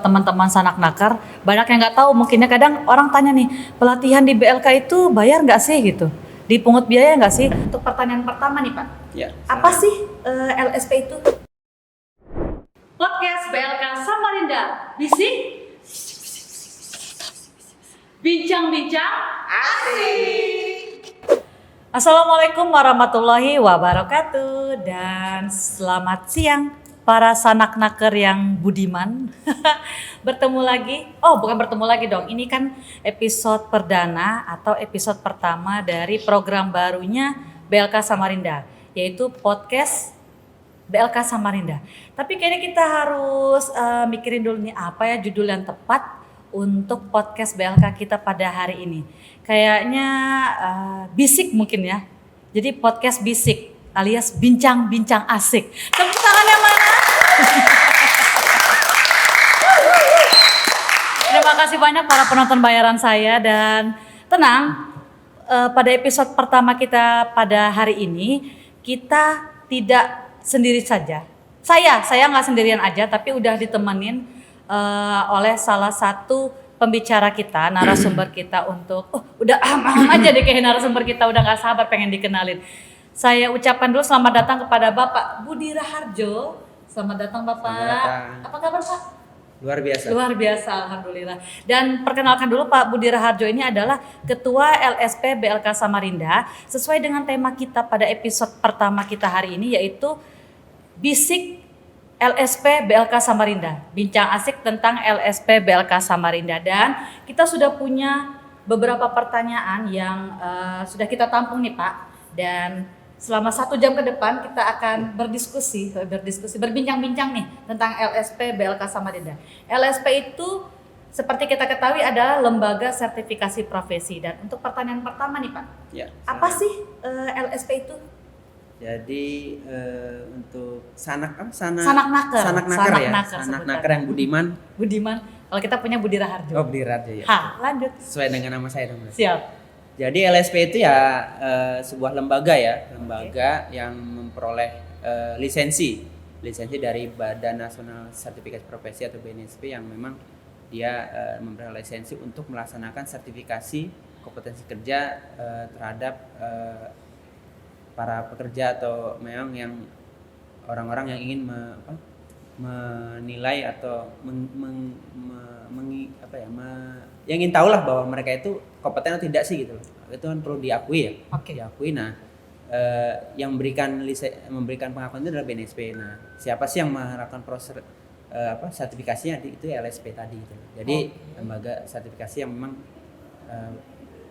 teman-teman Sanak Nakar. Banyak yang nggak tahu, mungkinnya kadang orang tanya nih, pelatihan di BLK itu bayar nggak sih gitu? Dipungut biaya nggak sih? Untuk pertanyaan pertama nih Pak, Ya, apa sih LSP itu? Podcast BLK Samarinda, bisik, bincang-bincang asik. Assalamualaikum warahmatullahi wabarakatuh dan selamat siang para sanak naker yang budiman. Bertemu lagi, bukan bertemu lagi dong, ini kan episode perdana atau episode pertama dari program barunya BLK Samarinda, yaitu podcast BLK Samarinda. Tapi kayaknya kita harus mikirin dulu nih apa ya judul yang tepat untuk podcast BLK kita pada hari ini. Kayaknya bisik mungkin ya. Jadi podcast bisik alias bincang-bincang asik. Tepuk tangannya mana? Terima kasih banyak para penonton bayaran saya dan tenang, pada episode pertama kita pada hari ini kita tidak sendiri saja. Saya nggak sendirian aja, tapi udah ditemenin oleh salah satu pembicara kita, narasumber kita untuk udah aja deh kayak narasumber kita udah nggak sabar pengen dikenalin. Saya ucapkan dulu selamat datang kepada Bapak Budi Raharjo. Selamat datang Bapak. Selamat datang. Apa kabar Pak? Luar biasa. Luar biasa, alhamdulillah. Dan perkenalkan dulu Pak Budi Raharjo ini adalah Ketua LSP BLK Samarinda. Sesuai dengan tema kita pada episode pertama kita hari ini yaitu Bisik LSP BLK Samarinda, bincang asik tentang LSP BLK Samarinda. Dan kita sudah punya beberapa pertanyaan yang sudah kita tampung nih Pak. Dan selama 1 jam ke depan kita akan berdiskusi, berbincang-bincang nih tentang LSP BLK Samarinda. LSP itu seperti kita ketahui adalah lembaga sertifikasi profesi. Dan untuk pertanyaan pertama nih Pak, Ya, apa sih LSP itu? Jadi untuk sanak naker yang Budiman. Kalau kita punya Budi Raharjo. Oh, Budi Raharjo ya. Lanjut. Sesuai dengan nama saya dong. Siap. Jadi LSP itu ya sebuah lembaga yang memperoleh lisensi dari Badan Nasional Sertifikasi Profesi atau BNSP yang memang dia memperoleh lisensi untuk melaksanakan sertifikasi kompetensi kerja terhadap para pekerja atau memang yang orang-orang yang ingin menilai atau yang ingin tahu lah bahwa mereka itu kompeten atau tidak sih gitu loh. Itu kan perlu diakui ya. Okay. Diakui. Nah, yang memberikan pengakuan itu adalah BNSP. Nah, siapa sih yang melakukan proses sertifikasinya itu LSP tadi gitu. Jadi lembaga sertifikasi yang memang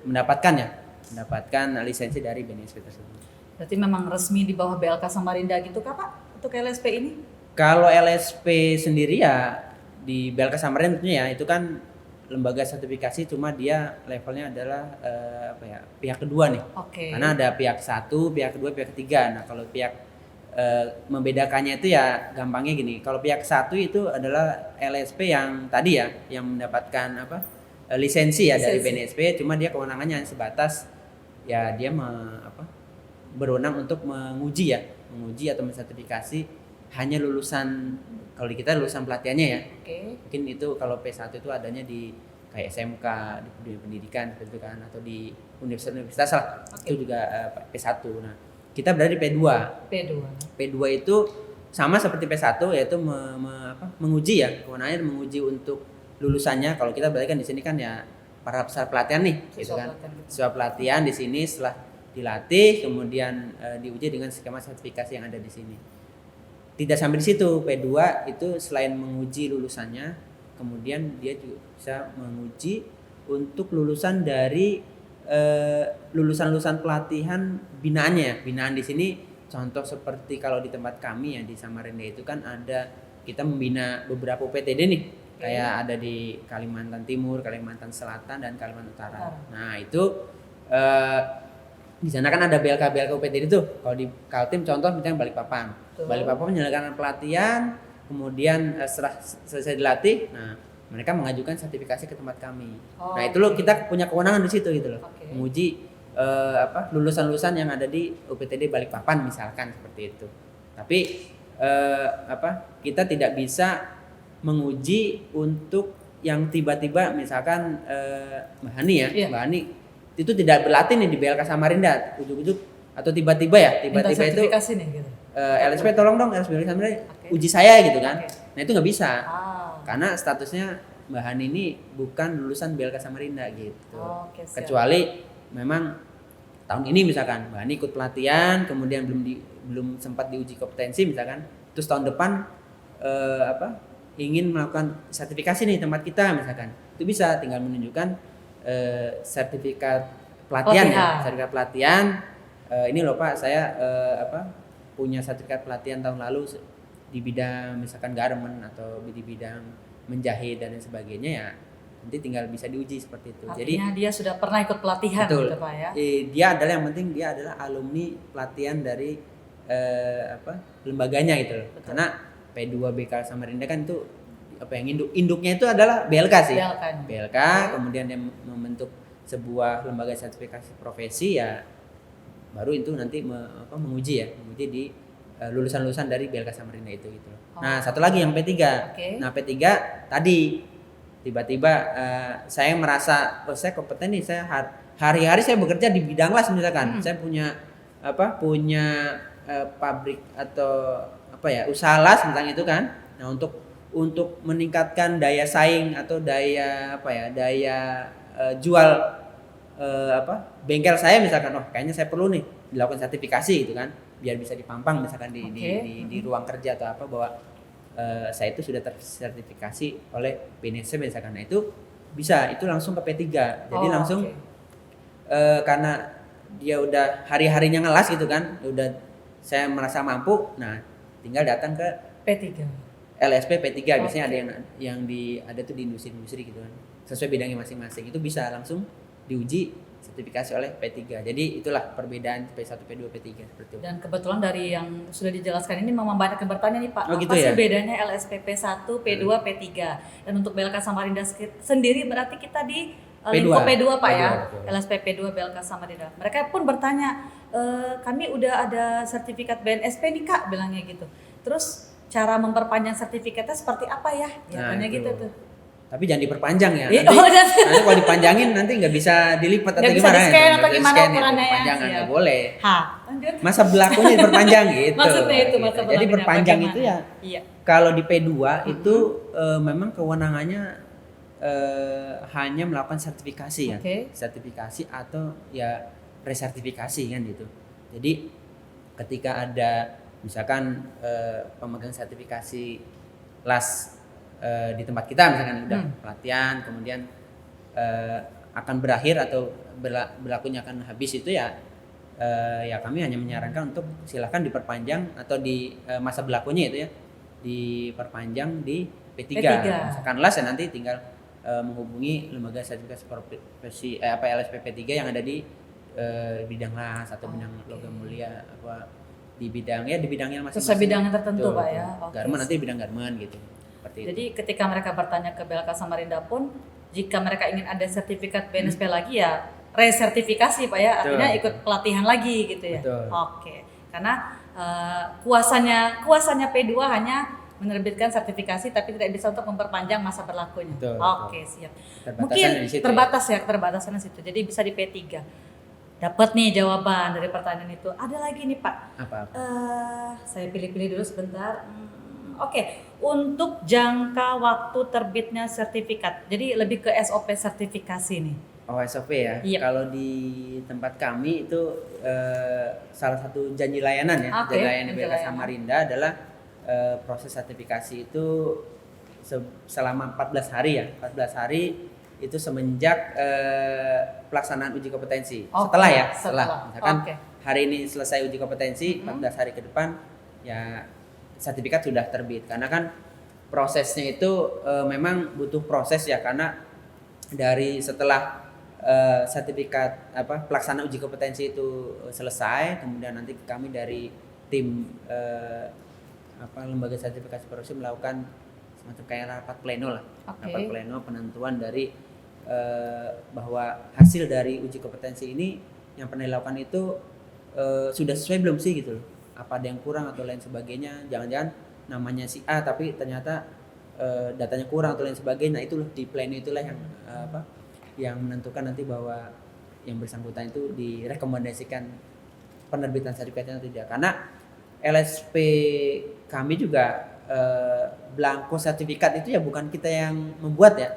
mendapatkan lisensi dari BNSP tersebut. Berarti memang resmi di bawah BLK Samarinda gitu kah Pak untuk LSP ini? Kalau LSP sendiri ya di BLK Samarinda tentunya ya itu kan lembaga sertifikasi, cuma dia levelnya adalah pihak kedua nih. Okay. Karena ada pihak 1, pihak 2, pihak 3. Nah, kalau pihak membedakannya itu ya gampangnya gini. Kalau pihak 1 itu adalah LSP yang tadi ya yang mendapatkan lisensi ya dari BNSP, cuma dia kewenangannya sebatas ya dia berwenang untuk menguji atau mensertifikasi hanya lulusan, kalau di kita lulusan pelatihannya ya. Okay. Mungkin itu kalau P1 itu adanya di kayak SMK, di pendidikan seperti itu kan, atau di universitas lah. Okay. Itu juga P1. Nah, kita berada di P2. P2 itu sama seperti P1 yaitu menguji ya, kewenangannya menguji untuk lulusannya. Kalau kita berarti kan di sini kan ya para peserta pelatihan nih, gitu kan. Siswa pelatihan di sini setelah dilatih kemudian diuji dengan skema sertifikasi yang ada di sini. Tidak sampai di situ, P2 itu selain menguji lulusannya, kemudian dia juga bisa menguji untuk lulusan dari lulusan pelatihan binaannya ya. Binaan di sini contoh seperti kalau di tempat kami ya di Samarinda itu kan ada, kita membina beberapa UPTD nih. Kayak ada di Kalimantan Timur, Kalimantan Selatan dan Kalimantan Utara. Nah, itu di sana kan ada BLK UPTD itu. Kalau di Kaltim contoh misalnya Balikpapan. Balikpapan menyelenggarakan pelatihan, kemudian setelah selesai dilatih, nah mereka mengajukan sertifikasi ke tempat kami. Nah, itu loh kita punya kewenangan di situ gitu loh. Menguji lulusan-lulusan yang ada di UPTD Balikpapan misalkan seperti itu. Tapi kita tidak bisa menguji untuk yang tiba-tiba misalkan Mbak Hani ya, Iya. Mbak Hani itu tidak berlatih nih di BLK Samarinda, ujuk-ujuk atau tiba-tiba ya, Minta tiba-tiba itu sertifikasi nih gitu. LSP tolong dong LSP Samarinda Oke. uji saya gitu kan. Oke. Nah itu nggak bisa Ah. karena statusnya Mbak Hani ini bukan lulusan BLK Samarinda gitu. Oke, siap. Kecuali memang tahun ini misalkan Mbak Hani ikut pelatihan, kemudian belum sempat diuji kompetensi misalkan, terus tahun depan ingin melakukan sertifikasi nih tempat kita misalkan, itu bisa tinggal menunjukkan sertifikat pelatihan ya, sertifikat pelatihan. Ini loh Pak, saya punya sertifikat pelatihan tahun lalu di bidang misalkan garment atau di bidang menjahit dan lain sebagainya ya, nanti tinggal bisa diuji seperti itu. Artinya dia sudah pernah ikut pelatihan betul, gitu Pak ya. Dia adalah yang penting dia adalah alumni pelatihan dari lembaganya gitu loh. Betul. Karena P2 BK Samarinda kan itu apa yang induknya itu adalah BLK sih. BLK kemudian dia membentuk sebuah lembaga sertifikasi profesi ya, baru itu nanti menguji di lulusan-lulusan dari BLK Samarinda itu gitu. Nah, satu lagi yang P3. Okay. Nah, P3 tadi tiba-tiba saya merasa saya kompeten nih, saya hari-hari saya bekerja di bidang las misalkan. Saya punya pabrik atau usaha las misalnya itu kan. Nah, untuk meningkatkan daya saing atau daya jual bengkel saya misalkan, kayaknya saya perlu nih dilakukan sertifikasi gitu kan, biar bisa dipampang misalkan di ruang kerja atau apa bahwa saya itu sudah tersertifikasi oleh BNSP misalkan. Nah itu bisa, itu langsung ke P3. Jadi langsung karena dia udah hari-harinya ngelas gitu kan, udah saya merasa mampu, nah tinggal datang ke P3. LSP P3 biasanya ada yang ada tuh di industri-industri gitu kan. Sesuai bidangnya masing-masing itu bisa langsung diuji sertifikasi oleh P3. Jadi itulah perbedaan P1, P2, P3 seperti itu. Dan kebetulan dari yang sudah dijelaskan ini memang banyak yang bertanya nih Pak, gitu apa sih ya? bedanya LSP P1, P2, P3? Dan untuk BLK Samarinda sendiri berarti kita di lingkup P2 Pak ya, LSP P2 BLK Samarinda. Mereka pun bertanya, kami udah ada sertifikat BNSP nih Kak, bilangnya gitu. Terus cara memperpanjang sertifikatnya seperti apa ya? Ya tanya gitu tuh. Tapi jangan diperpanjang ya. Nanti kalau dipanjangin nanti nggak bisa dilipat atau gimana? Bisa di-scan atau gimana ukurannya ya? Jangan, nggak boleh. Lanjut. Masa berlakunya diperpanjang gitu. Maksudnya itu masa berlakunya. Jadi perpanjang itu ya. Iya. Kalau di P2 itu memang kewenangannya hanya melakukan sertifikasi ya. Sertifikasi atau ya resertifikasi kan gitu. Jadi ketika ada misalkan pemegang sertifikasi las di tempat kita misalkan udah pelatihan kemudian akan berakhir atau berlakunya akan habis itu ya kami hanya menyarankan untuk silahkan diperpanjang atau di masa berlakunya itu ya diperpanjang di P3. Misalkan las ya nanti tinggal menghubungi lembaga sertifikasi profesi LSP P3 yang ada di bidang las atau bidang logam mulia di bidangnya masing-masing. Sesuai bidangnya tertentu Pak ya. Garment nanti bidang garment gitu. Jadi ketika mereka bertanya ke BLK Samarinda pun, jika mereka ingin ada sertifikat BNSP lagi ya resertifikasi Pak ya, artinya ikut pelatihan lagi gitu ya. Oke. Karena kuasanya P2 hanya menerbitkan sertifikasi tapi tidak bisa untuk memperpanjang masa berlakunya. Oke, siap. Mungkin keterbatasan di situ. Jadi bisa di P3. Dapat nih jawaban dari pertanyaan itu. Ada lagi nih Pak. Apa? Saya pilih-pilih dulu sebentar. Oke, untuk jangka waktu terbitnya sertifikat. Jadi lebih ke SOP sertifikasi nih. SOP ya. Yep. Kalau di tempat kami itu salah satu janji layanan ya. Janji layanan BLK Samarinda adalah proses sertifikasi itu selama 14 hari ya. 14 hari itu semenjak pelaksanaan uji kompetensi. Setelah. Misalkan hari ini selesai uji kompetensi, 14 hari ke depan ya sertifikat sudah terbit. Karena kan prosesnya itu memang butuh proses ya, karena dari setelah sertifikat pelaksanaan uji kompetensi itu selesai, kemudian nanti kami dari tim lembaga sertifikasi profesi melakukan semacam kayak rapat pleno lah. Rapat pleno penentuan dari bahwa hasil dari uji kompetensi ini yang pernah dilakukan itu sudah sesuai belum sih gitu loh. Apa ada yang kurang atau lain sebagainya. Jangan-jangan namanya si A tapi ternyata datanya kurang atau lain sebagainya. Nah, itu di plan itulah yang yang menentukan nanti bahwa yang bersangkutan itu direkomendasikan penerbitan sertifikatnya atau tidak. Karena LSP kami juga blanko sertifikat itu ya bukan kita yang membuat ya.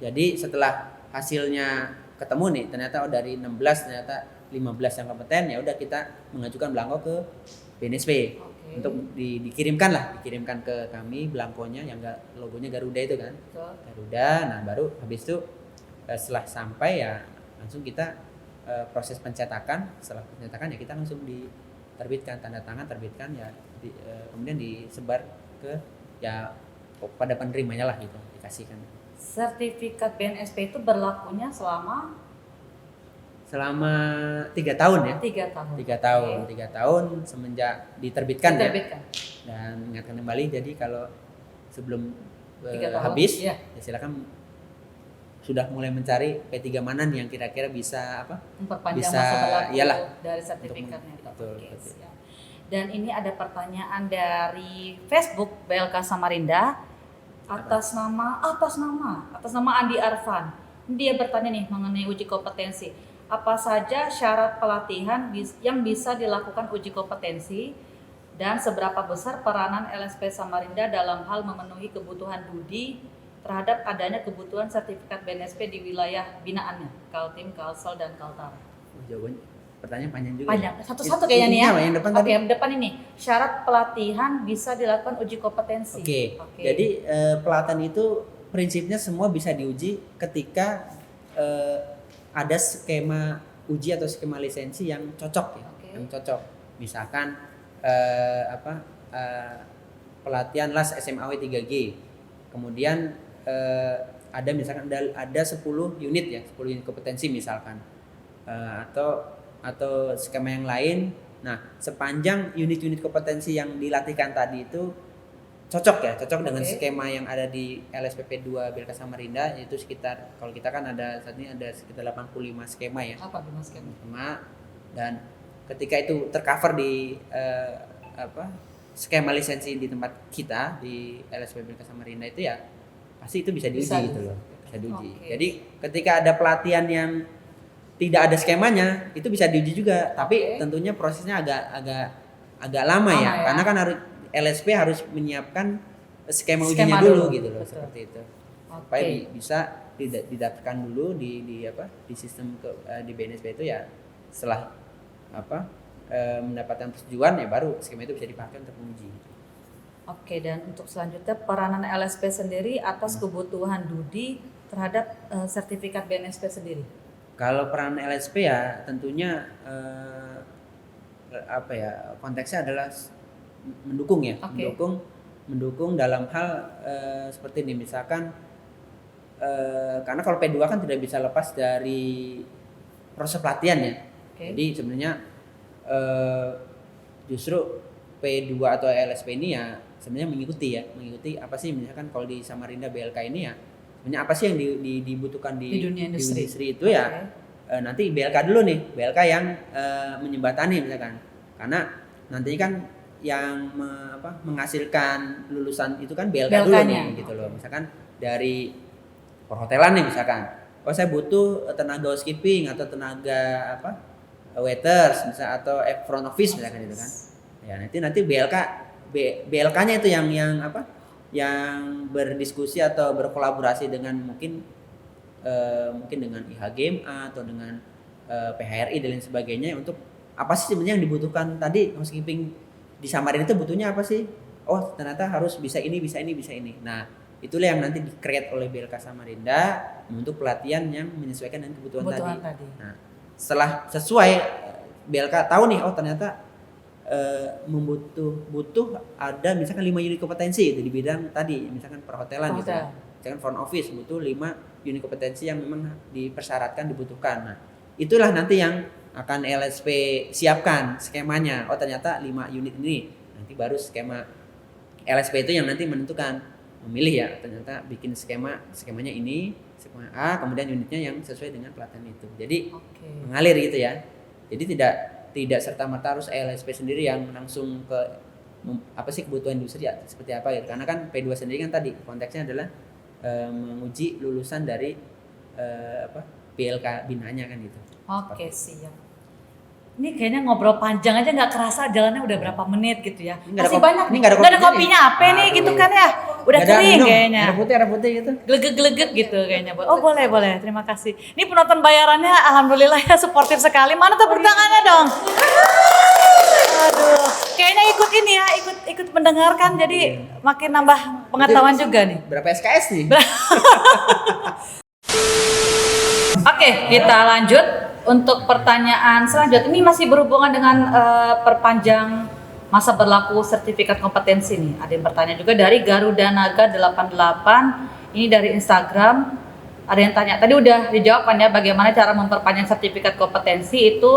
Jadi setelah hasilnya ketemu nih, ternyata dari 16 ternyata 15 yang kompeten, ya udah kita mengajukan blanko ke BNSP untuk dikirimkan ke kami blankonya yang logonya Garuda itu kan. Garuda. Nah, baru habis itu setelah sampai ya langsung kita proses pencetakan. Setelah pencetakan ya kita langsung diterbitkan, tanda tangan, terbitkan ya kemudian disebar ke ya pada penerimanya lah gitu, dikasihkan. Sertifikat BNSP itu berlakunya selama 3 tahun ya. 3 tahun. 3 tahun semenjak diterbitkan. Ya. Dan ingatkan kembali, jadi kalau sebelum habis ya silakan sudah mulai mencari P3 mana nih yang kira-kira bisa memperpanjang masa berlaku dari sertifikatnya. Betul. Dan ini ada pertanyaan dari Facebook BLK Samarinda atas nama Andi Arfan. Dia bertanya nih mengenai uji kompetensi. Apa saja syarat pelatihan yang bisa dilakukan uji kompetensi dan seberapa besar peranan LSP Samarinda dalam hal memenuhi kebutuhan DUDI terhadap adanya kebutuhan sertifikat BNSP di wilayah binaannya, Kaltim, Kalsel, dan Kaltara. Jawabannya pertanyaan panjang juga. Panjang, satu-satu kayaknya nih ya. Yang depan Oke, yang depan ini syarat pelatihan bisa dilakukan uji kompetensi. Oke. Jadi pelatihan itu prinsipnya semua bisa diuji ketika ada skema uji atau skema lisensi yang cocok ya. Yang cocok. Misalkan pelatihan LAS SMAW 3G. Kemudian ada misalkan ada 10 unit ya, 10 unit kompetensi misalkan. Atau skema yang lain. Nah, sepanjang unit-unit kompetensi yang dilatihkan tadi itu cocok dengan skema yang ada di LSPP 2 BLK Samarinda, yaitu sekitar, kalau kita kan saat ini ada sekitar 85 skema ya. 85 skema. Dan ketika itu tercover di skema lisensi di tempat kita di LSPP BLK Samarinda itu ya pasti itu bisa diuji gitu loh. Bisa diuji. Jadi ketika ada pelatihan yang tidak ada skemanya itu bisa diuji juga, tapi tentunya prosesnya agak lama ya, karena kan LSP harus menyiapkan skema ujinya dulu gitu loh. Betul. Seperti itu. Supaya bisa didaftarkan dulu di sistem di BNSP itu ya, setelah mendapatkan persetujuan ya baru skema itu bisa dipakai untuk menguji. Oke, dan untuk selanjutnya peranan LSP sendiri atas kebutuhan DUDI terhadap sertifikat BNSP sendiri. Kalau peran LSP ya tentunya konteksnya adalah mendukung ya, mendukung dalam hal seperti ini, misalkan karena kalau P2 kan tidak bisa lepas dari proses pelatihan ya. Jadi sebenarnya justru P2 atau LSP ini ya sebenarnya mengikuti apa sih, misalkan kalau di Samarinda BLK ini ya sebenarnya apa sih yang dibutuhkan di dunia industri itu ya. Nanti BLK dulu nih, BLK yang menjembatani misalkan, karena nantinya kan yang menghasilkan lulusan itu kan BLK dulu nih gitu loh. Misalkan dari perhotelan nih misalkan, saya butuh tenaga housekeeping atau tenaga waiters misalnya, atau front office misalkan gitu kan. Ya nanti BLK-nya itu yang berdiskusi atau berkolaborasi dengan mungkin dengan IHGMA atau dengan PHRI dan lain sebagainya untuk apa sih sebenarnya yang dibutuhkan tadi housekeeping di Samarinda itu butuhnya apa sih? Oh, ternyata harus bisa ini. Nah, itulah yang nanti di-create oleh BLK Samarinda untuk pelatihan yang menyesuaikan dengan kebutuhan tadi. Nah, setelah sesuai BLK tahu nih, oh ternyata butuh ada misalkan 5 unit kompetensi itu di bidang tadi, misalkan perhotelan gitu ya. Misalkan front office butuh 5 unit kompetensi yang memang dipersyaratkan dibutuhkan. Nah, itulah nanti yang akan LSP siapkan skemanya. Oh, ternyata 5 unit ini. Nanti baru skemanya LSP itu yang nanti menentukan, memilih ya, ternyata bikin skemanya ini, skema A, kemudian unitnya yang sesuai dengan pelatihan itu. Jadi mengalir gitu ya. Jadi tidak serta-merta harus LSP sendiri yang langsung ke apa sih kebutuhan industri ya, seperti apa gitu. Karena kan P2 sendiri kan tadi konteksnya adalah menguji lulusan dari BLK binanya kan gitu. Oke, siap. Ini kayaknya ngobrol panjang aja nggak kerasa jalannya udah berapa menit gitu ya. Ini nggak ada Masih kopi- banyak. ini nggak ada Nggak ada kopinya kopinya apa nih Aduh. gitu kan ya. Udah Nggak ada kering minum, kayaknya. air putih gitu. Gelegek-gelegek gitu kayaknya. Oh boleh, boleh. Terima kasih. Ini penonton bayarannya alhamdulillah ya suportif sekali. Mana tepuk tangannya dong? Aduh, kayaknya ikut ini ya, ikut mendengarkan jadi makin nambah pengetahuan juga nih. Berapa SKS nih? Oke, kita lanjut untuk pertanyaan selanjutnya. Ini masih berhubungan dengan perpanjang masa berlaku sertifikat kompetensi nih. Ada yang bertanya juga dari Garuda Naga 88. Ini dari Instagram. Ada yang tanya, tadi udah dijawab kan ya bagaimana cara memperpanjang sertifikat kompetensi itu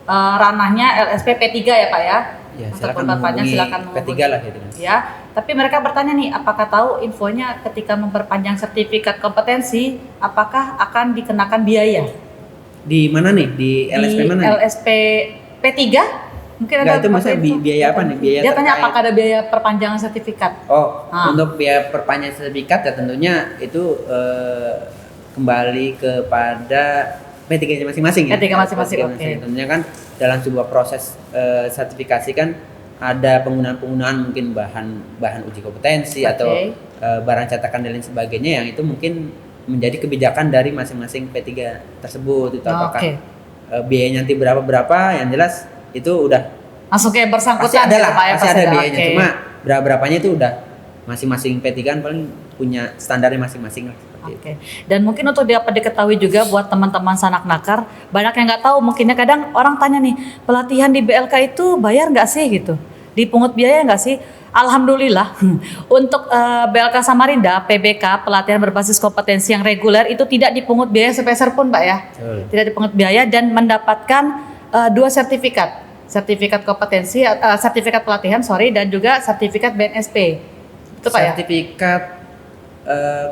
ranahnya LSP P3 ya Pak ya? Ya, Untuk silakan memperpanjang menghubungi silakan P3 lah gitu. Ya, tapi mereka bertanya nih, apakah tahu infonya ketika memperpanjang sertifikat kompetensi, apakah akan dikenakan biaya? Di mana nih? Di LSP mana nih? LSP P3? Mungkin Enggak, ada itu maksudnya biaya apa nih? Biaya Dia tanya terkait. apakah ada biaya perpanjangan sertifikat? Oh, Ah. untuk biaya perpanjangan sertifikat ya tentunya itu kembali kepada P3 masing-masing ya. P3 masing-masing, P3 oke. Tentunya kan dalam sebuah proses sertifikasi kan ada penggunaan mungkin bahan uji kompetensi Oke. atau barang cetakan dan lain sebagainya yang itu mungkin menjadi kebijakan dari masing-masing P3 tersebut. Itu apakah Oke. biayanya nanti berapa yang jelas itu udah Langsung kayak pasti bersangkutan ada gitu, lah, Pak ya, pasti ada biayanya. Oke. Cuma berapanya itu udah masing-masing P3 kan paling punya standarnya masing-masing lah seperti itu. Oke. Dan mungkin untuk dapat diketahui juga buat teman-teman sanak nakar, banyak yang nggak tahu. Mungkinnya kadang orang tanya nih, pelatihan di BLK itu bayar nggak sih gitu? Dipungut biaya nggak sih? Alhamdulillah untuk BLK Samarinda PBK pelatihan berbasis kompetensi yang reguler itu tidak dipungut biaya sepeser pun Pak ya. Betul. Tidak dipungut biaya dan mendapatkan 2 sertifikat kompetensi, sertifikat pelatihan dan juga sertifikat BNSP. Itu Pak ya. Sertifikat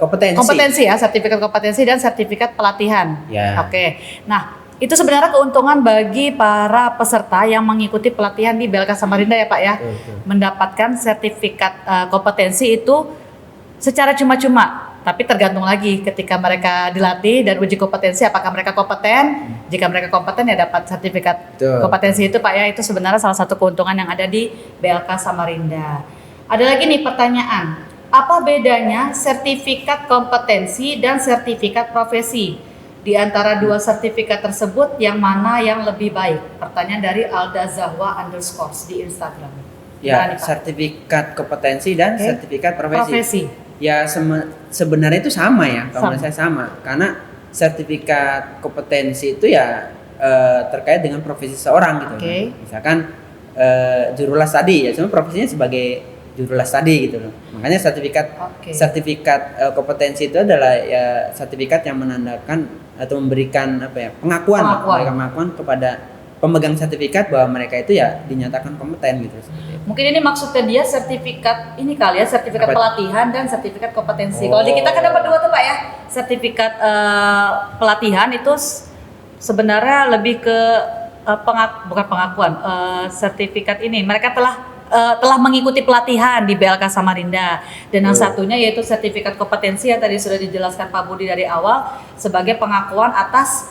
kompetensi. Kompetensi ya, sertifikat kompetensi dan sertifikat pelatihan. Ya. Oke. Nah, itu sebenarnya keuntungan bagi para peserta yang mengikuti pelatihan di BLK Samarinda ya Pak ya. Betul. Mendapatkan sertifikat kompetensi itu secara cuma-cuma. Tapi tergantung lagi ketika mereka dilatih dan uji kompetensi apakah mereka kompeten. Jika mereka kompeten ya dapat sertifikat Betul. kompetensi itu Pak ya. Itu sebenarnya salah satu keuntungan yang ada di BLK Samarinda. Ada lagi nih pertanyaan. Apa bedanya sertifikat kompetensi dan sertifikat profesi? Di antara 2 sertifikat tersebut yang mana yang lebih baik? Pertanyaan dari Alda Zahwa _ di Instagram. Ya, Gimana nih, Pak? sertifikat kompetensi dan Oke. sertifikat profesi. Profesi. Ya sebenarnya itu sama ya, kalau Sama. menurut saya sama. Karena sertifikat kompetensi itu ya terkait dengan profesi seorang gitu. Oke. Misalkan jurulas tadi ya, cuma profesinya sebagai jurulas tadi gitu loh. Makanya Oke. sertifikat kompetensi itu adalah ya sertifikat yang menandakan atau memberikan apa ya pengakuan memberikan pengakuan kepada pemegang sertifikat bahwa mereka itu ya dinyatakan kompeten gitu. Mungkin ini maksudnya dia sertifikat ini kali ya, sertifikat Apa? pelatihan dan sertifikat kompetensi. Oh. Kalau di kita kan dapat 2 tuh Pak ya. Sertifikat pelatihan itu sebenarnya lebih ke bukan pengakuan, sertifikat ini mereka telah mengikuti pelatihan di BLK Samarinda. Dan yang satunya yaitu sertifikat kompetensi yang tadi sudah dijelaskan Pak Budi dari awal sebagai pengakuan atas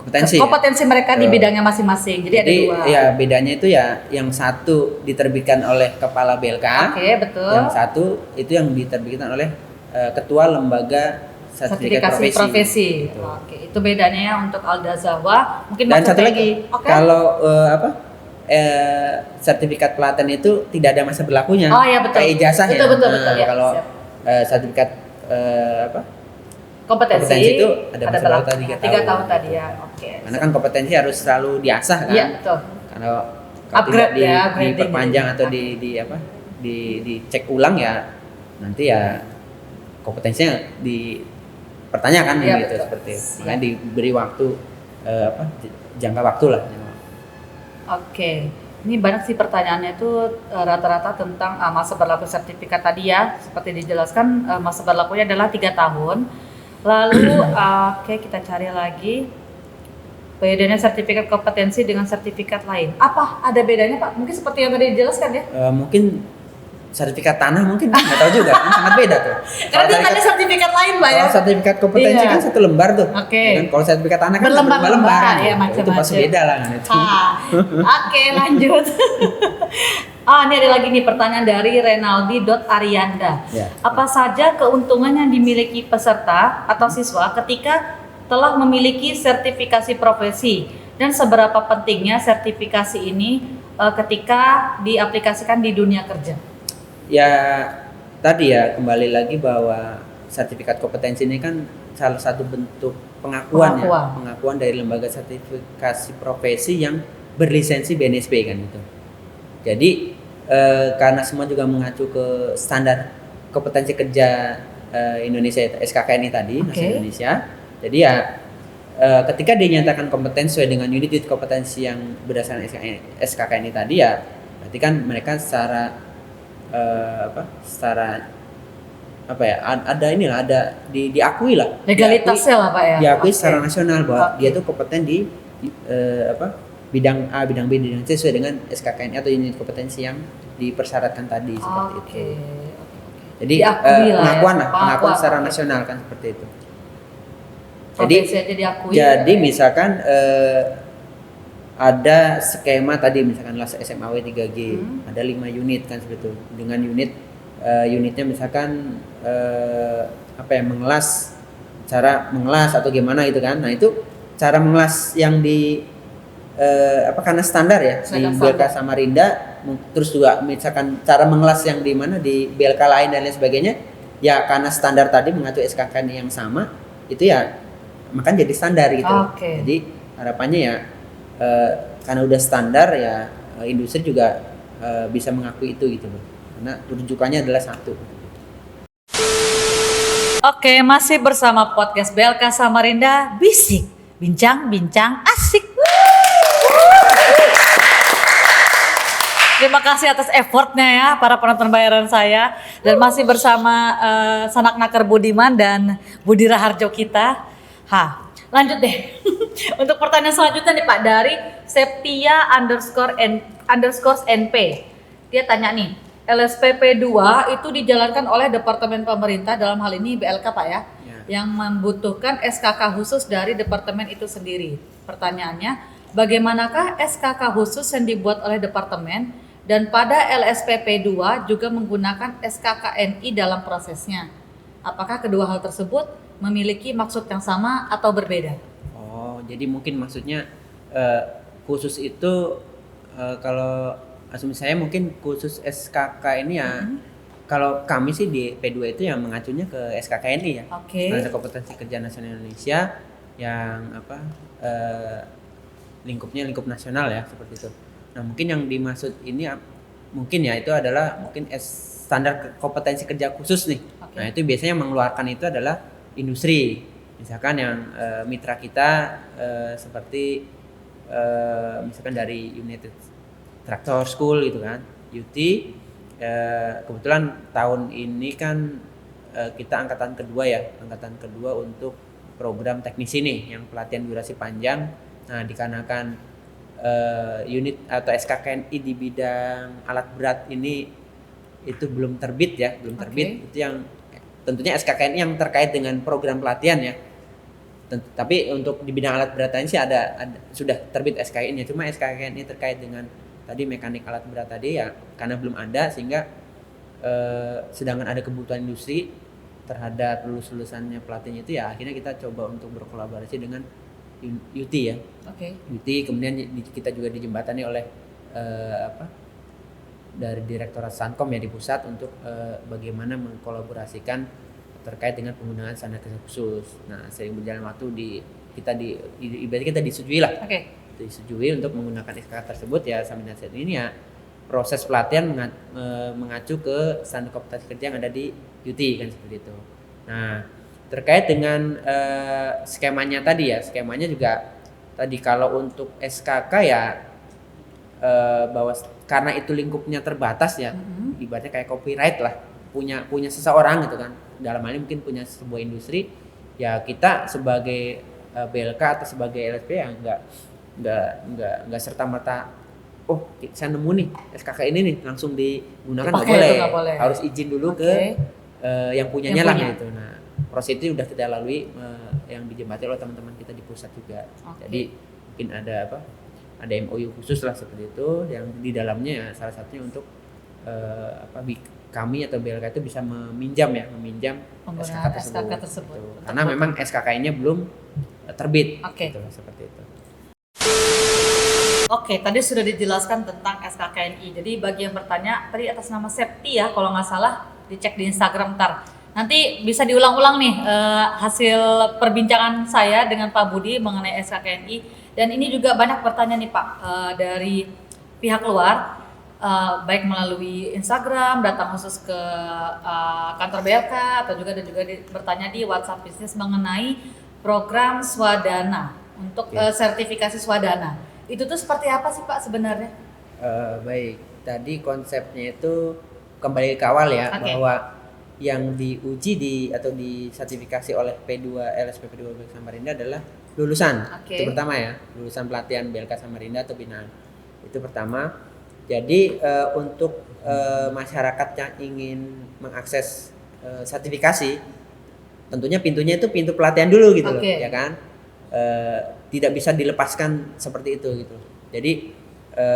kompetensi mereka di bidangnya masing-masing. Jadi ada 2. ya bedanya itu ya yang satu diterbitkan oleh kepala BLK, Oke, betul. yang satu itu yang diterbitkan oleh ketua lembaga sertifikasi profesi. Gitu. Oke, itu bedanya ya untuk Alda Zahwa. Mungkin Dan maksudnya satu itu. lagi, Oke. kalau sertifikat pelatihan itu tidak ada masa berlakunya. Oh iya, betul. Kayak ijazah ya. Betul, Nah, ya. kalau Siap. sertifikat kompetensi itu ada masa berlaku berlaku 3 3 tahun tadi ya. Oke. Karena kan kompetensi harus selalu diasah kan. Iya, betul. Kalau Upgrade tidak ya, upgrading diperpanjang gitu. atau dicek ulang ya nanti ya kompetensinya dipertanyakan Iya, gitu betul. seperti itu. Siap. Makanya diberi waktu jangka waktu lah. Oke. Ini banyak sih pertanyaannya itu rata-rata tentang masa berlaku sertifikat tadi ya. Seperti dijelaskan masa berlakunya adalah 3 tahun. Lalu oke, kita cari lagi. Bedanya sertifikat kompetensi dengan sertifikat lain. Apa ada bedanya Pak? Mungkin seperti yang tadi dijelaskan ya? Mungkin sertifikat tanah mungkin nggak tahu juga, kan sangat beda tuh. Karena dia ada sertifikat lain Pak ya? Kalau sertifikat kompetensi Iya. kan satu lembar tuh. Oke. Ya kan? Kalau sertifikat tanah kan Berlembar-lembar, lembar-lembar. ya, macam-macam. Itu pasti beda lah. Gitu. Oke, lanjut. Ini ada lagi nih pertanyaan dari Renaldi.Arianda. Ya. Apa saja keuntungan yang dimiliki peserta atau siswa ketika telah memiliki sertifikasi profesi dan seberapa pentingnya sertifikasi ini ketika diaplikasikan di dunia kerja? Ya tadi ya kembali lagi bahwa sertifikat kompetensi ini kan salah satu bentuk pengakuan. Ya, pengakuan dari lembaga sertifikasi profesi yang berlisensi BNSP kan itu. Jadi karena semua juga mengacu ke standar kompetensi kerja Indonesia SKKNI tadi, Nasional Indonesia. Jadi ya ketika dinyatakan kompeten sesuai dengan unit kompetensi yang berdasarkan SKKNI tadi ya, berarti kan mereka secara diakui lah, legalitasnya lah Pak ya, diakui secara nasional bahwa dia tuh kompeten di bidang A, bidang B, bidang C sesuai dengan SKKNI atau unit kompetensi yang dipersyaratkan tadi seperti itu. Jadi pengakuan secara nasional kan seperti itu. Jadi misalkan ada skema tadi misalkan SMAW 3G, ada 5 unit kan seperti itu. Dengan unitnya misalkan mengelas, cara mengelas atau gimana gitu kan. Nah, itu cara mengelas yang di karena standar ya di BLK Samarinda, terus juga misalkan cara mengelas yang di mana di BLK lain dan lain sebagainya, ya karena standar tadi mengacu SKKNI yang sama, itu ya makanya jadi standar gitu. Jadi harapannya ya karena udah standar ya industri juga bisa mengakui itu gitu loh, karena rujukannya adalah satu. Oke, masih bersama podcast BLK Samarinda, Bisik, bincang-bincang asik. Terima kasih atas effortnya ya para penonton bayaran saya, dan masih bersama Sanak Naker Budiman dan Budi Raharjo kita. Lanjut deh. Untuk pertanyaan selanjutnya nih Pak, dari Septia_NP. Dia tanya nih, LSPP 2 itu dijalankan oleh Departemen Pemerintah, dalam hal ini BLK Pak ya, yang membutuhkan SKK khusus dari departemen itu sendiri. Pertanyaannya, bagaimanakah SKK khusus yang dibuat oleh departemen dan pada LSPP 2 juga menggunakan SKKNI dalam prosesnya? Apakah kedua hal tersebut memiliki maksud yang sama atau berbeda? Jadi mungkin maksudnya khusus itu kalau asumsi saya mungkin khusus SKK ini ya, kalau kami sih di P2 itu yang mengacunya ke SKKNI ya, Standar Kompetensi Kerja Nasional Indonesia yang lingkupnya lingkup nasional ya, seperti itu. Nah mungkin yang dimaksud ini mungkin ya itu adalah mungkin standar kompetensi kerja khusus nih. Nah itu biasanya mengeluarkan itu adalah industri, misalkan yang mitra kita seperti misalkan dari United Tractor School gitu kan, UT. Kebetulan tahun ini kan kita angkatan kedua untuk program teknisi nih yang pelatihan durasi panjang. Nah dikarenakan unit atau SKKNI di bidang alat berat ini itu belum terbit ya, itu yang tentunya SKKNI yang terkait dengan program pelatihan ya. Tapi untuk di bidang alat berat ini sih ada sudah terbit SKKNI-nya, cuma SKKNI terkait dengan tadi mekanik alat berat tadi ya karena belum ada, sehingga sedangkan ada kebutuhan industri terhadap lulusannya pelatihnya itu ya akhirnya kita coba untuk berkolaborasi dengan UT ya. UT kemudian kita juga dijembatani oleh dari Direktorat Sankom ya di pusat untuk bagaimana mengkolaborasikan terkait dengan penggunaan standar kerja khusus. Nah, seiring berjalan waktu ibaratnya kita disetujui lah. Disetujui untuk menggunakan SKK tersebut ya, sampai saat ini ya proses pelatihan mengacu ke standar kompetensi kerja yang ada di UT kan seperti itu. Nah, terkait dengan skemanya tadi ya, skemanya juga tadi kalau untuk SKK ya bahwa karena itu lingkupnya terbatas ya, ibaratnya kayak copyright lah, punya seseorang gitu kan. Dalam hal ini mungkin punya sebuah industri, ya kita sebagai BLK atau sebagai LSP yang nggak serta merta saya nemu nih SKK ini nih langsung digunakan, nggak boleh. Harus izin dulu ke yang punyanya lah gitu. Nah proses itu udah kita lalui yang dijembati oleh teman-teman kita di pusat juga. Jadi mungkin ada MOU khusus lah seperti itu yang di dalamnya ya salah satunya untuk kami atau BLK itu bisa meminjam SKK tersebut. Gitu. Karena memang SKK-nya belum terbit gitu, seperti itu. Oke, tadi sudah dijelaskan tentang SKKNI. Jadi bagi yang bertanya tadi atas nama Septi ya, kalau nggak salah dicek di Instagram ntar. Nanti bisa diulang-ulang nih hasil perbincangan saya dengan Pak Budi mengenai SKKNI. Dan ini juga banyak bertanya nih Pak dari pihak luar, baik melalui Instagram, datang khusus ke kantor BLK atau juga bertanya di WhatsApp bisnis mengenai program Swadana untuk sertifikasi Swadana. Itu tuh seperti apa sih Pak sebenarnya? Baik, tadi konsepnya itu kembali ke awal ya, bahwa yang diuji atau disertifikasi oleh LSP P2 BLK Samarinda adalah lulusan. Itu pertama ya, lulusan pelatihan BLK Samarinda atau binaan. Itu pertama. Jadi untuk masyarakat yang ingin mengakses sertifikasi, tentunya pintunya itu pintu pelatihan dulu gitu loh, ya kan? Tidak bisa dilepaskan seperti itu gitu. Jadi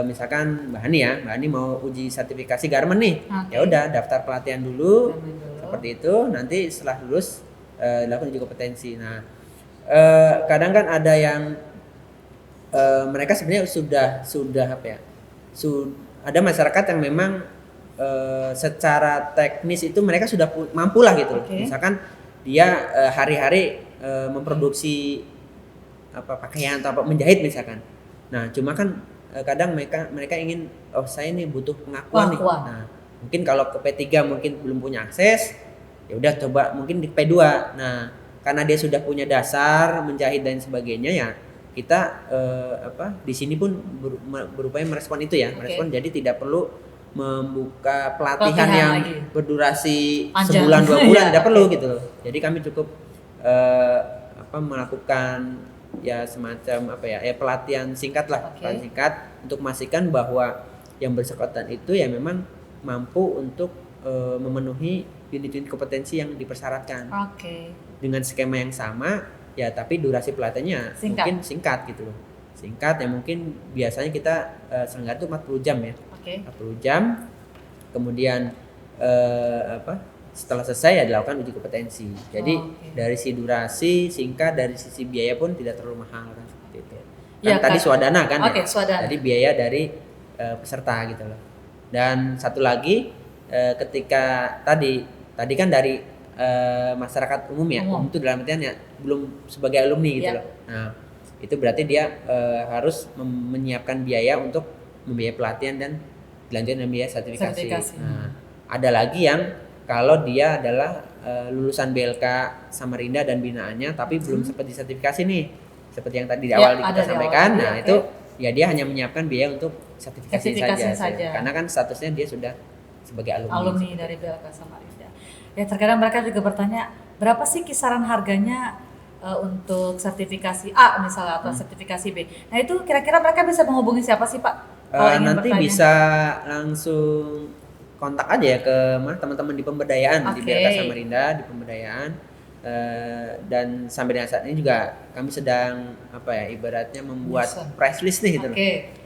misalkan Mbak Hani mau uji sertifikasi garment nih, ya udah daftar pelatihan dulu, seperti itu. Nanti setelah lulus dilakukan uji kompetensi. Nah kadang kan ada yang mereka sebenarnya sudah ada masyarakat yang memang secara teknis itu mereka sudah mampu lah gitu. Misalkan dia hari-hari memproduksi pakaian atau menjahit misalkan. Nah cuma kan kadang mereka ingin saya nih butuh pengakuan nih. Nah mungkin kalau ke P3 mungkin belum punya akses, ya udah coba mungkin di P2. Nah karena dia sudah punya dasar menjahit dan sebagainya ya kita di sini pun berupaya merespon itu ya, merespon. Jadi tidak perlu membuka pelatihan yang lagi berdurasi sebulan 2 bulan, tidak perlu gitu loh. Jadi kami cukup melakukan ya semacam pelatihan singkat lah, pelatihan singkat untuk memastikan bahwa yang bersangkutan itu ya memang mampu untuk memenuhi unit-unit kompetensi yang dipersyaratkan dengan skema yang sama ya, tapi durasi pelatihannya mungkin singkat gitu loh, singkat ya, mungkin biasanya kita selenggara itu 40 jam ya, 40 jam, kemudian setelah selesai ya dilakukan uji kompetensi. Jadi dari si durasi singkat, dari sisi biaya pun tidak terlalu mahal kan, seperti itu. Kan tadi Swadana kan Swadana. Jadi biaya dari peserta gitu loh. Dan satu lagi ketika tadi kan dari masyarakat umum ya, umum itu dalam artian ya belum sebagai alumni gitu loh. Nah itu berarti dia harus menyiapkan biaya untuk membiayai pelatihan dan dilanjutkan dengan biaya sertifikasi. Nah ada lagi yang kalau dia adalah lulusan BLK Samarinda dan binaannya tapi belum sempat disertifikasi nih, seperti yang tadi di awal kita sampaikan. Nah itu ya dia hanya menyiapkan biaya untuk sertifikasi saja. Karena kan statusnya dia sudah sebagai alumni dari BLK Samarinda. Ya terkadang mereka juga bertanya berapa sih kisaran harganya untuk sertifikasi A misalnya atau sertifikasi B. Nah itu kira-kira mereka bisa menghubungi siapa sih Pak? Nanti bertanya? Bisa langsung kontak aja ya ke teman-teman di pemberdayaan di BLK Samarinda, di pemberdayaan. Dan sampai dengan saat ini juga kami sedang ibaratnya membuat price list nih gitu loh.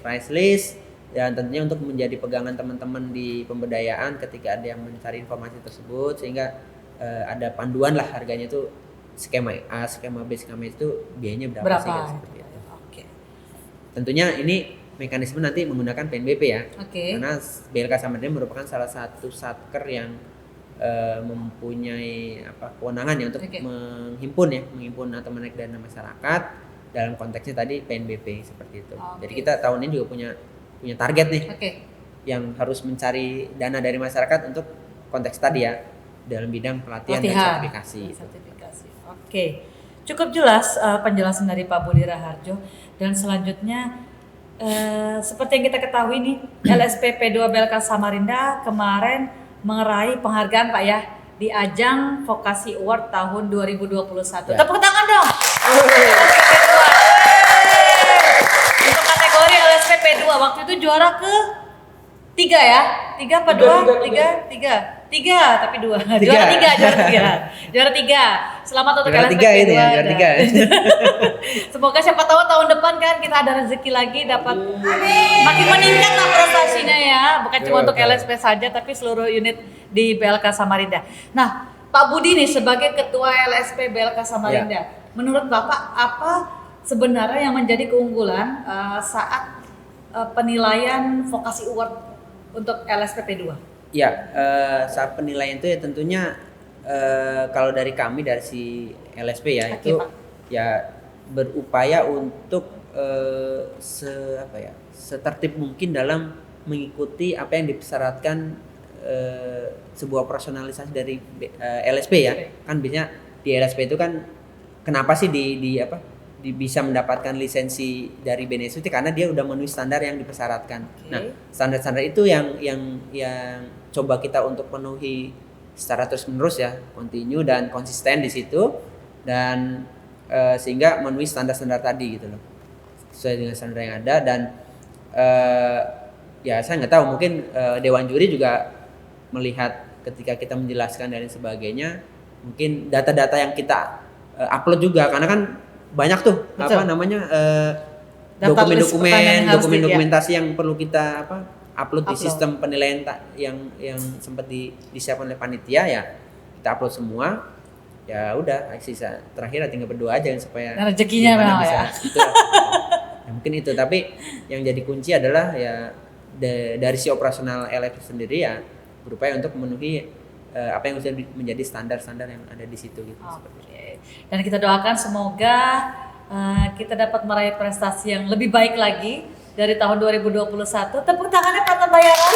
Price list dan tentunya untuk menjadi pegangan teman-teman di pemberdayaan ketika ada yang mencari informasi tersebut, sehingga ada panduan lah harganya itu skema A, skema B, skema itu biayanya berapa sih kan, seperti itu. Tentunya ini mekanisme nanti menggunakan PNBP ya. Karena BLK Samarinda merupakan salah satu satker yang mempunyai kewenangan ya untuk menghimpun atau menarik dana masyarakat dalam konteksnya tadi PNBP seperti itu. Jadi kita tahun ini juga punya target nih yang harus mencari dana dari masyarakat untuk konteks tadi ya dalam bidang pelatihan dan sertifikasi. Cukup jelas penjelasan dari Pak Budi Raharjo. Dan selanjutnya seperti yang kita ketahui nih, LSP P2 BLK Samarinda kemarin meraih penghargaan Pak ya di ajang Vokasi Award tahun 2021. Tepuk tangan dong. waktu itu juara ke 3 ya? 3 apa 2? 3 tapi 2. Juara 3. Selamat untuk juara LSP 3 itu P2 ya, juara 3. Semoga siapa tahu tahun depan kan kita ada rezeki lagi dapat makin meningkat lah prestasinya ya. Bukan cuma untuk LSP saja tapi seluruh unit di BLK Samarinda. Nah, Pak Budi nih sebagai ketua LSP BLK Samarinda, menurut Bapak apa sebenarnya yang menjadi keunggulan saat penilaian vokasi award untuk LSP P2? Ya, saat penilaian itu ya tentunya kalau dari kami dari si LSP ya Oke, itu Pak. ya berupaya untuk setertib mungkin dalam mengikuti apa yang dipersyaratkan sebuah personalisasi dari LSP ya. Kan biasanya di LSP itu kan kenapa sih bisa mendapatkan lisensi dari BNSUT karena dia udah memenuhi standar yang dipersyaratkan. Nah, standar-standar itu yang coba kita untuk penuhi secara terus-menerus ya, kontinu dan konsisten di situ dan sehingga memenuhi standar-standar tadi gitu loh. Sesuai dengan standar yang ada dan ya saya nggak tahu mungkin Dewan Juri juga melihat ketika kita menjelaskan dan sebagainya, mungkin data-data yang kita upload juga karena kan banyak tuh. Betul. Dokumentasi yang perlu kita upload di sistem penilaian yang sempat disiapkan oleh panitia ya, kita upload semua. Ya udah, sisa terakhir tinggal berdoa aja supaya rezekinya memang bisa ya. Ya mungkin itu, tapi yang jadi kunci adalah ya dari si operasional LSP sendiri ya berupaya untuk memenuhi apa yang sudah menjadi standar-standar yang ada di situ gitu. Dan kita doakan semoga kita dapat meraih prestasi yang lebih baik lagi dari tahun 2021. Tepuk tangannya Pak Bayaran.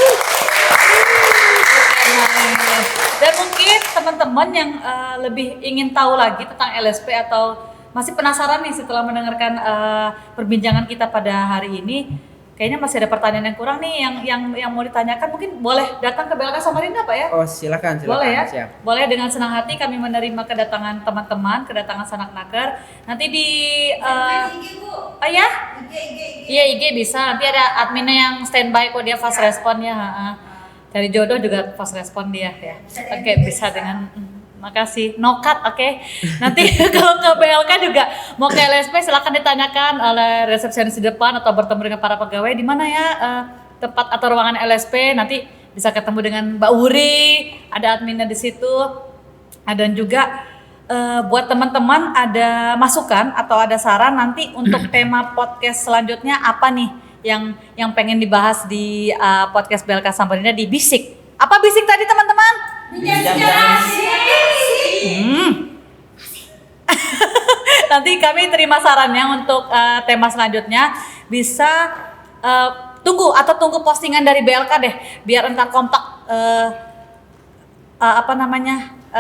Dan mungkin teman-teman yang lebih ingin tahu lagi tentang LSP atau masih penasaran nih setelah mendengarkan perbincangan kita pada hari ini, kayaknya masih ada pertanyaan yang kurang nih yang mau ditanyakan, mungkin boleh datang ke BLK Samarinda Pak ya? Oh silakan. Boleh ya? Siap. Boleh, dengan senang hati kami menerima kedatangan teman-teman, kedatangan sanak naker. Nanti di ya? Iya IG bisa, nanti ada adminnya yang standby kok, dia fast respon ya. Cari jodoh juga fast respon dia ya. Oke, bisa dengan makasih. No cut, oke. Nanti kalau ke BLK juga mau ke LSP silakan ditanyakan oleh resepsionis di depan atau bertemu dengan para pegawai di mana ya tempat atau ruangan LSP. Nanti bisa ketemu dengan Mbak Wuri, ada adminnya di situ. Dan juga buat teman-teman ada masukan atau ada saran nanti untuk tema podcast selanjutnya apa nih yang pengen dibahas di podcast BLK Samarinda di Bisik. Apa Bisik tadi teman-teman? Nanti kami terima sarannya untuk tema selanjutnya. Bisa tunggu postingan dari BLK deh, biar entar kompak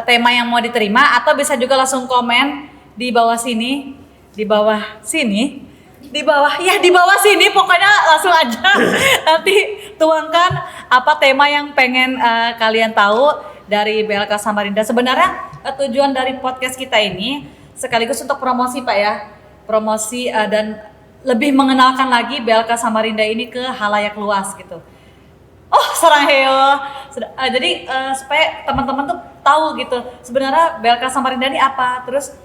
tema yang mau diterima, atau bisa juga langsung komen di bawah sini, di bawah sini pokoknya langsung aja nanti tuangkan apa tema yang pengen kalian tahu dari BLK Samarinda. Sebenarnya tujuan dari podcast kita ini sekaligus untuk promosi Pak ya, promosi dan lebih mengenalkan lagi BLK Samarinda ini ke halayak luas gitu. Oh sarang heo, jadi supaya teman-teman tuh tahu gitu sebenarnya BLK Samarinda ini apa, terus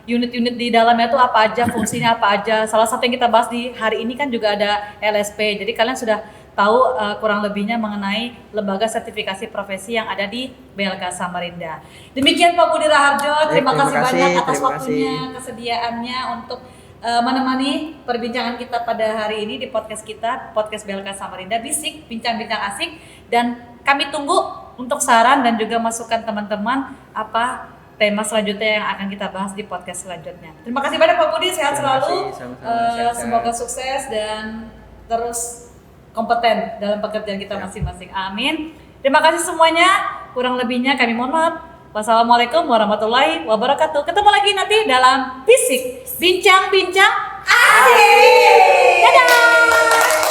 unit-unit di dalamnya tuh apa aja, fungsinya apa aja. Salah satu yang kita bahas di hari ini kan juga ada LSP. Jadi kalian sudah tahu kurang lebihnya mengenai lembaga sertifikasi profesi yang ada di BLK Samarinda. Demikian Pak Budi Raharjo, terima kasih banyak atas waktunya, kesediaannya untuk menemani perbincangan kita pada hari ini di podcast kita, podcast BLK Samarinda Bisik, bincang-bincang asik. Dan kami tunggu untuk saran dan juga masukan teman-teman apa tema selanjutnya yang akan kita bahas di podcast selanjutnya. Terima kasih banyak Pak Budi, sehat selalu. Semoga sukses dan terus kompeten dalam pekerjaan kita masing-masing. Amin. Terima kasih semuanya. Kurang lebihnya kami mohon maaf. Wassalamualaikum warahmatullahi wabarakatuh. Ketemu lagi nanti dalam Bisik, bincang-bincang asik. Dadah.